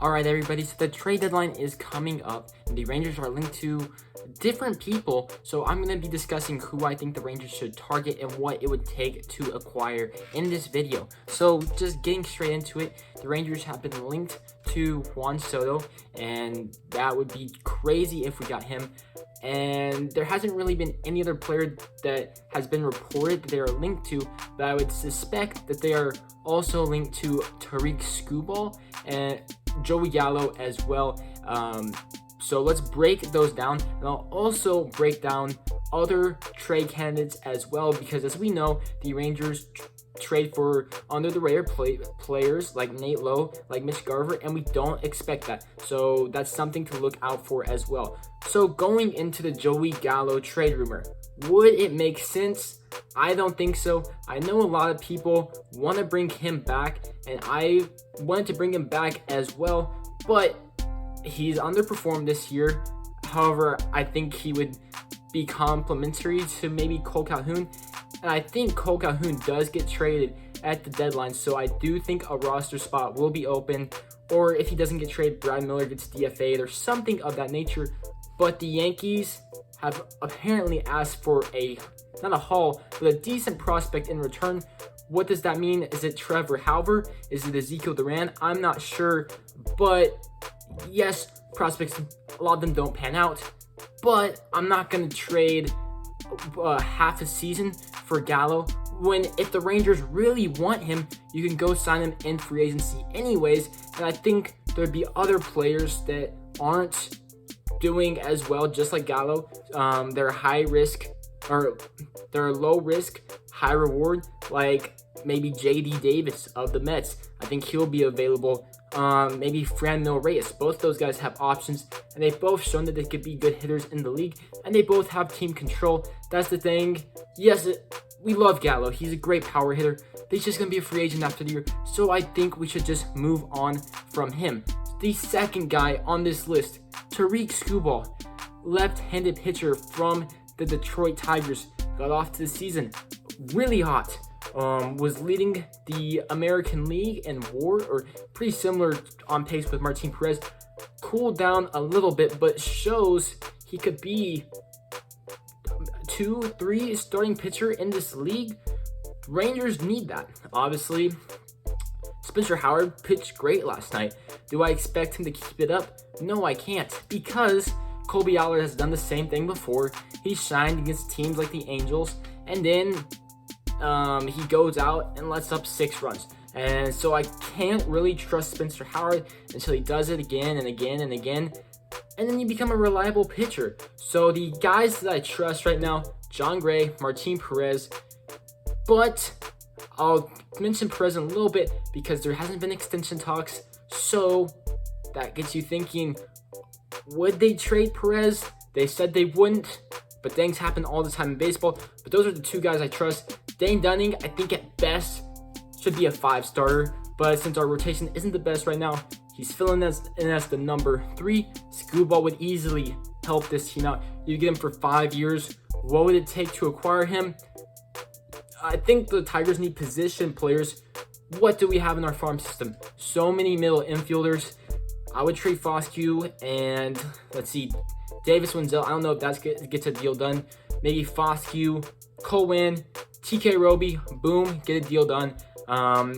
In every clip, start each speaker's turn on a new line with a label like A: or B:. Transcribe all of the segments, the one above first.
A: Alright everybody, so the trade deadline is coming up and the Rangers are linked to different people, so I'm going to be discussing who I think the Rangers should target and what it would take to acquire in this video. So just getting straight into it, the Rangers have been linked to Juan Soto, and that would be crazy if we got him. And there hasn't really been any other player that has been reported that they are linked to, but I would suspect that they are also linked to Tarik Skubal and Joey Gallo as well. So let's break those down, and I'll also break down other trade candidates as well, because as we know, the Rangers trade for under the radar players like Nate Lowe, like Mitch Garver, and we don't expect that. So that's something to look out for as well. So going into the Joey Gallo trade rumor, would it make sense? I don't think so. I know a lot of people want to bring him back, and I wanted to bring him back as well, but he's underperformed this year. However, I think he would be complementary to maybe Cole Calhoun, and I think Cole Calhoun does get traded at the deadline, so I do think a roster spot will be open, or if he doesn't get traded, Brad Miller gets DFA'd or something of that nature. But the Yankees have apparently asked for not a haul, but a decent prospect in return. What does that mean? Is it Trevor Hauver? Is it Ezekiel Duran? I'm not sure, but yes, prospects, a lot of them don't pan out, but I'm not going to trade half a season for Gallo when if the Rangers really want him, you can go sign him in free agency anyways. And I think there'd be other players that aren't doing as well, just like Gallo. They're high risk, or they're low risk, high reward, like maybe JD Davis of the Mets. I think he'll be available. Maybe Franmil Reyes. Both those guys have options, and they've both shown that they could be good hitters in the league, and they both have team control. That's the thing. Yes, we love Gallo. He's a great power hitter, but he's just going to be a free agent after the year, so I think we should just move on from him. The second guy on this list, Tarik Skubal, left-handed pitcher from the Detroit Tigers, got off to the season really hot. Was leading the American League in WAR, or pretty similar on pace with Martin Perez. Cooled down a little bit, but shows he could be 2-3 starting pitcher in this league. Rangers need that. Obviously, Spencer Howard pitched great last night. Do I expect him to keep it up? No, I can't, because Colby Allard has done the same thing before. He shined against teams like the Angels, and then he goes out and lets up 6 runs. And so I can't really trust Spencer Howard until he does it again and again and again. And then you become a reliable pitcher. So the guys that I trust right now, John Gray, Martin Perez. But I'll mention Perez in a little bit because there hasn't been extension talks. So that gets you thinking, would they trade Perez? They said they wouldn't, but things happen all the time in baseball. But those are the 2 guys I trust. Dane Dunning, I think at best, should be a 5 starter. But since our rotation isn't the best right now, he's filling in as the number 3. Skubal would easily help this team out. You get him for 5 years. What would it take to acquire him? I think the Tigers need position players. What do we have in our farm system? So many middle infielders. I would trade Foscue and, let's see, Davis Wenzel. I don't know if that gets a deal done. Maybe Foscue, Cohen, TK Roby, boom, get a deal done. I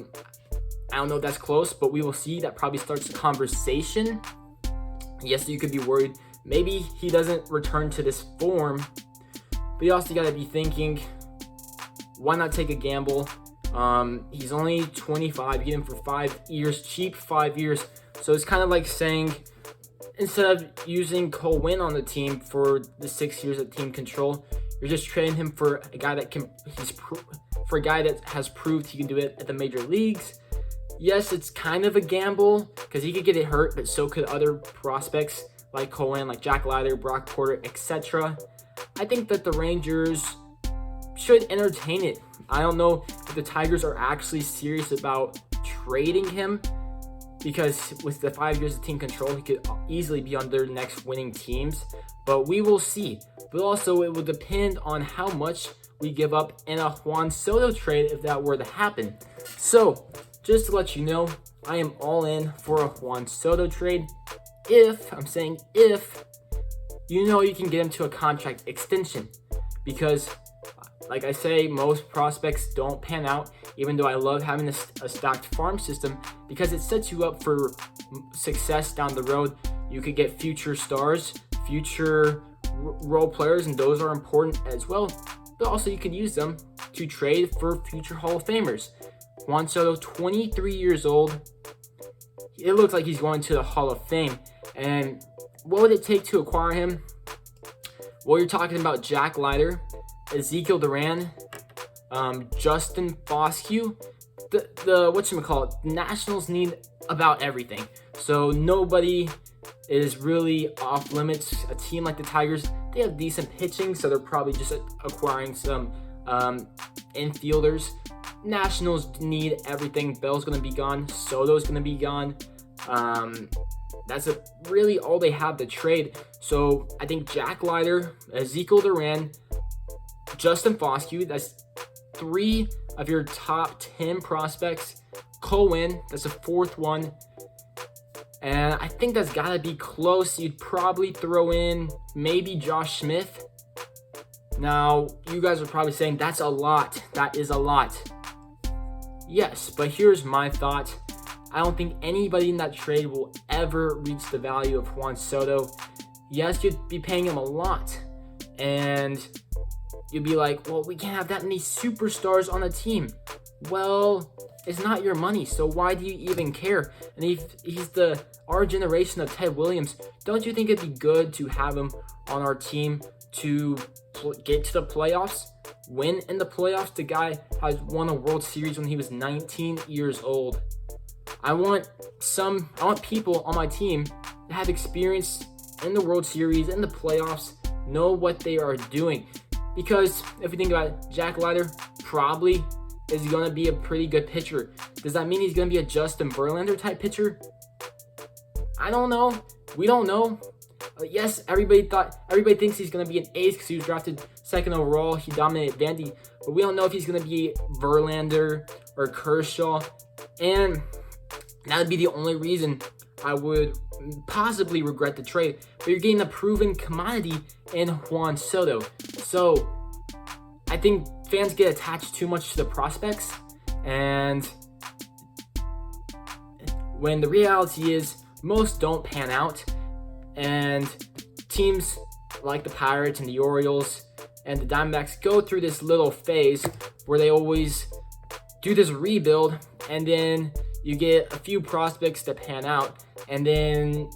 A: don't know if that's close, but we will see. That probably starts the conversation. Yes, you could be worried. Maybe he doesn't return to this form, but you also got to be thinking, why not take a gamble? He's only 25. You get him for 5 years, cheap 5 years. So it's kind of like saying, instead of using Cole Winn on the team for the 6 years of team control, you're just trading him for a guy that has proved he can do it at the major leagues. Yes, it's kind of a gamble because he could get it hurt, but so could other prospects like Cohen, like Jack Leiter, Brock Porter, etc. I think that the Rangers should entertain it. I don't know if the Tigers are actually serious about trading him, because with the 5 years of team control, he could easily be on their next winning teams. But we will see. But also, it will depend on how much we give up in a Juan Soto trade if that were to happen. So, just to let you know, I am all in for a Juan Soto trade. If, I'm saying if, you know you can get him to a contract extension. Because, like I say, most prospects don't pan out, even though I love having a stacked farm system, because it sets you up for success down the road. You could get future stars, future role players, and those are important as well. But also you could use them to trade for future Hall of Famers. Juan Soto, 23 years old. It looks like he's going to the Hall of Fame. And what would it take to acquire him? Well, you're talking about Jack Leiter, Ezekiel Duran, Justin Foscue. The whatchamacallit, Nationals need about everything. So nobody is really off limits. A team like the Tigers, they have decent pitching, so they're probably just acquiring some infielders. Nationals need everything. Bell's going to be gone. Soto's going to be gone. That's really all they have to trade. So I think Jack Leiter, Ezekiel Duran, Justin Foscue, that's 3 of your top 10 prospects. Cohen, that's the 4th one. And I think that's got to be close. You'd probably throw in maybe Josh Smith. Now, you guys are probably saying that's a lot. That is a lot. Yes, but here's my thought. I don't think anybody in that trade will ever reach the value of Juan Soto. Yes, you'd be paying him a lot. And you'd be like, well, we can't have that many superstars on a team. Well, it's not your money, so why do you even care? And if he's our generation of Ted Williams, don't you think it'd be good to have him on our team to get to the playoffs? Win in the playoffs? The guy has won a World Series when he was 19 years old. I want people on my team that have experience in the World Series, in the playoffs, know what they are doing. Because if you think about it, Jack Leiter probably is going to be a pretty good pitcher. Does that mean he's going to be a Justin Verlander type pitcher? I don't know. We don't know. Yes, everybody thinks he's going to be an ace because he was drafted 2nd overall. He dominated Vandy. But we don't know if he's going to be Verlander or Kershaw. And that would be the only reason I would possibly regret the trade. But you're getting a proven commodity in Juan Soto. So I think fans get attached too much to the prospects. And when the reality is most don't pan out. And teams like the Pirates and the Orioles and the Diamondbacks go through this little phase where they always do this rebuild, and then you get a few prospects that pan out, and then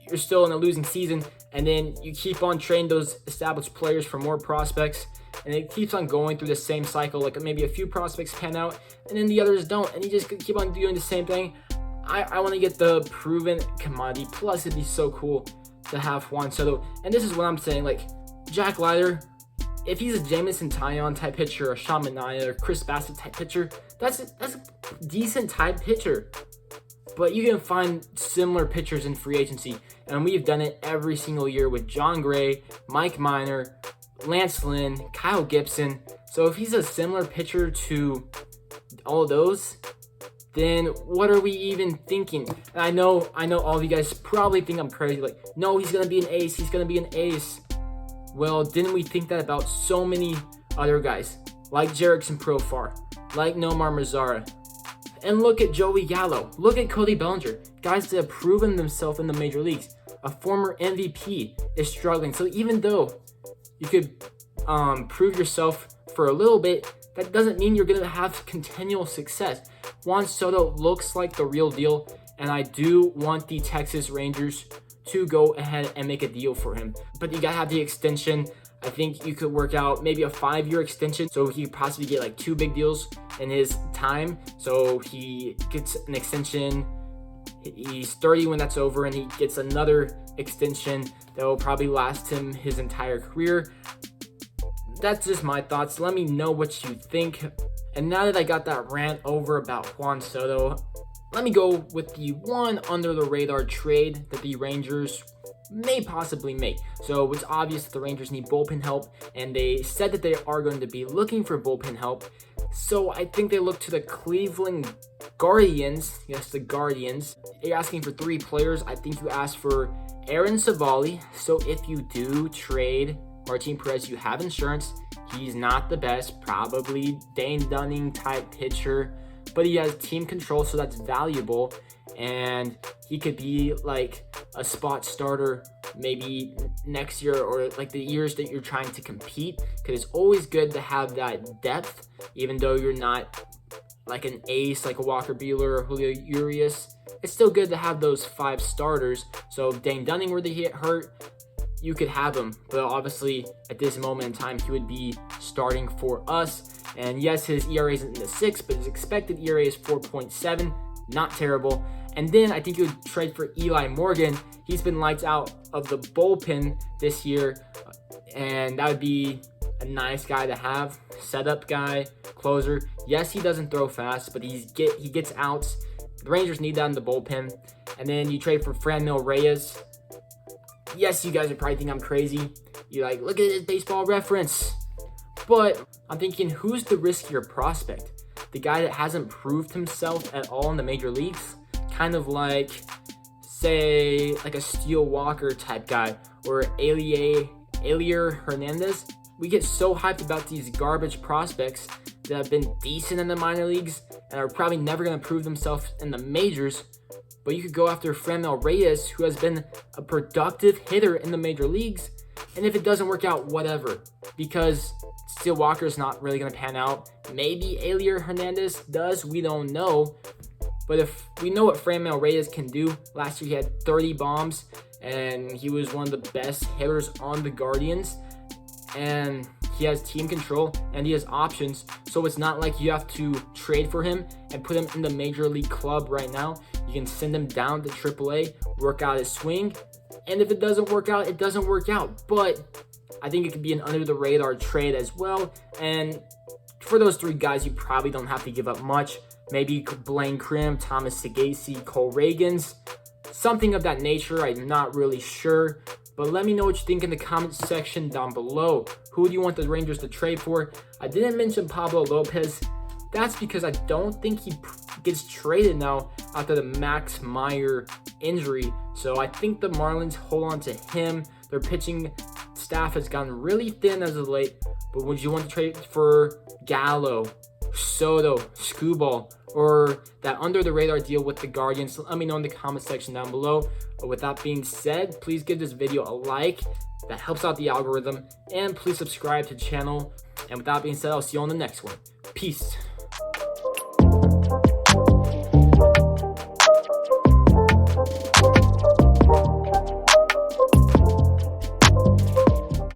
A: you're still in a losing season, and then you keep on trading those established players for more prospects, and it keeps on going through the same cycle. Like maybe a few prospects pan out, and then the others don't, and you just keep on doing the same thing. I want to get the proven commodity. Plus, it'd be so cool to have Juan Soto. And this is what I'm saying. Like, Jack Leiter, if he's a Jameson Taillon type pitcher, or Sean Manaea, or Chris Bassett type pitcher, that's a decent type pitcher. But you can find similar pitchers in free agency. And we've done it every single year with John Gray, Mike Minor, Lance Lynn, Kyle Gibson. So if he's a similar pitcher to all of those, then what are we even thinking? And I know all of you guys probably think I'm crazy. Like, no, he's going to be an ace. He's going to be an ace. Well, didn't we think that about so many other guys? Like Jerickson Profar, like Nomar Mazara. And look at Joey Gallo. Look at Cody Bellinger. Guys that have proven themselves in the major leagues. A former MVP is struggling. So even though you could prove yourself for a little bit, that doesn't mean you're going to have continual success. Juan Soto looks like the real deal, and I do want the Texas Rangers to go ahead and make a deal for him. But you got to have the extension. I think you could work out maybe a 5-year extension, so he could possibly get like 2 big deals in his time. So he gets an extension. He's 30 when that's over, and he gets another extension that will probably last him his entire career. That's just my thoughts. Let me know what you think. And now that I got that rant over about Juan Soto, let me go with the one under the radar trade that the Rangers may possibly make. So it's obvious that the Rangers need bullpen help, and they said that they are going to be looking for bullpen help. So I think they look to the Cleveland Guardians. Yes, the Guardians. You're asking for 3 players. I think you asked for Aaron Savali. So if you do trade Martin Perez, you have insurance. He's not the best, probably Dane Dunning type pitcher, but he has team control, so that's valuable. And he could be like a spot starter maybe next year, or like the years that you're trying to compete, because it's always good to have that depth, even though you're not like an ace like a Walker Buehler or Julio Urias. It's still good to have those 5 starters. So if Dane Dunning were to get hurt, you could have him, but obviously at this moment in time he would be starting for us. And yes, his ERA isn't in the 6, but his expected ERA is 4.7, not terrible. And then I think you would trade for Eli Morgan. He's been lights out of the bullpen this year, and that would be a nice guy to have. Setup guy, closer. Yes, he doesn't throw fast, but he gets outs. The Rangers need that in the bullpen. And then you trade for Franmil Reyes. Yes, you guys are probably thinking I'm crazy. You're like, look at his baseball reference. But I'm thinking, who's the riskier prospect? The guy that hasn't proved himself at all in the major leagues? Kind of like, say, like a Steele Walker type guy, or Elier Hernandez. We get so hyped about these garbage prospects that have been decent in the minor leagues and are probably never going to prove themselves in the majors. But you could go after Franmil Reyes, who has been a productive hitter in the major leagues. And if it doesn't work out, whatever. Because Steele Walker is not really going to pan out. Maybe Elier Hernandez does. We don't know. But if we know what Franmil Reyes can do, last year he had 30 bombs. And he was one of the best hitters on the Guardians. And he has team control and he has options. So it's not like you have to trade for him and put him in the major league club right now. You can send him down to AAA, work out his swing. And if it doesn't work out, it doesn't work out. But I think it could be an under the radar trade as well. And for those 3 guys, you probably don't have to give up much. Maybe Blaine Crim, Thomas Sagasi, Cole Reagans, something of that nature. I'm not really sure. But let me know what you think in the comments section down below. Who do you want the Rangers to trade for? I didn't mention Pablo Lopez. That's because I don't think he gets traded now after the Max Meyer injury. So I think the Marlins hold on to him. Their pitching staff has gotten really thin as of late. But would you want to trade for Gallo, Soto, Skubal, or that under the radar deal with the Guardians? Let me know in the comment section down below. But with that being said, please give this video a like. That helps out the algorithm. And please subscribe to the channel. And with that being said, I'll see you on the next one. Peace.